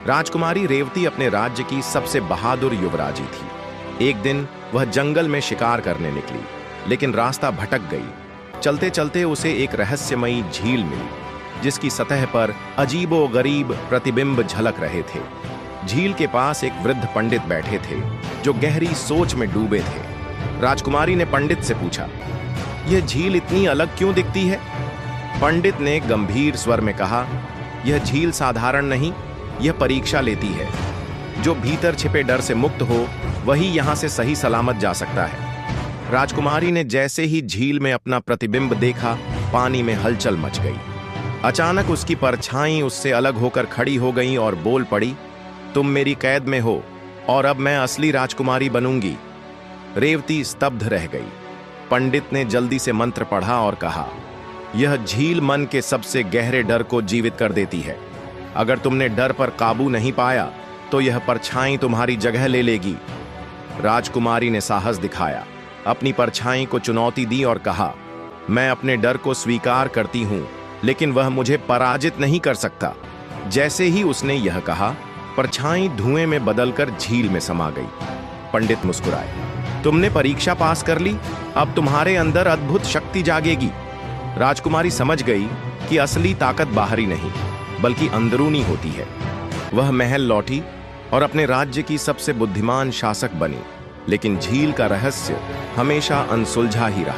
राजकुमारी रेवती अपने राज्य की सबसे बहादुर युवराजी थी। एक दिन वह जंगल में शिकार करने निकली, लेकिन रास्ता भटक गई। चलते चलते उसे एक रहस्यमयी झील मिली, जिसकी सतह पर अजीबो गरीब प्रतिबिंब झलक रहे थे। झील के पास एक वृद्ध पंडित बैठे थे, जो गहरी सोच में डूबे थे। राजकुमारी ने पंडित से पूछा, यह झील इतनी अलग क्यों दिखती है? पंडित ने गंभीर स्वर में कहा, यह झील साधारण नहीं, यह परीक्षा लेती है। जो भीतर छिपे डर से मुक्त हो, वही यहां से सही सलामत जा सकता है। राजकुमारी ने जैसे ही झील में अपना प्रतिबिंब देखा, पानी में हलचल मच गई। अचानक उसकी परछाई उससे अलग होकर खड़ी हो गई और बोल पड़ी, तुम मेरी कैद में हो और अब मैं असली राजकुमारी बनूंगी। रेवती स्तब्ध रह गई। पंडित ने जल्दी से मंत्र पढ़ा और कहा, यह झील मन के सबसे गहरे डर को जीवित कर देती है। अगर तुमने डर पर काबू नहीं पाया, तो यह परछाई तुम्हारी जगह ले लेगी। राजकुमारी ने साहस दिखाया, अपनी परछाई को चुनौती दी और कहा, मैं अपने डर को स्वीकार करती हूं, लेकिन वह मुझे पराजित नहीं कर सकता। जैसे ही उसने यह कहा, परछाई धुएं में बदलकर झील में समा गई। पंडित मुस्कुराए, तुमने परीक्षा पास कर ली, अब तुम्हारे अंदर अद्भुत शक्ति जागेगी। राजकुमारी समझ गई कि असली ताकत बाहरी नहीं, बल्कि अंदरूनी होती है। वह महल लौटी और अपने राज्य की सबसे बुद्धिमान शासक बनी, लेकिन झील का रहस्य हमेशा अनसुलझा ही रहा।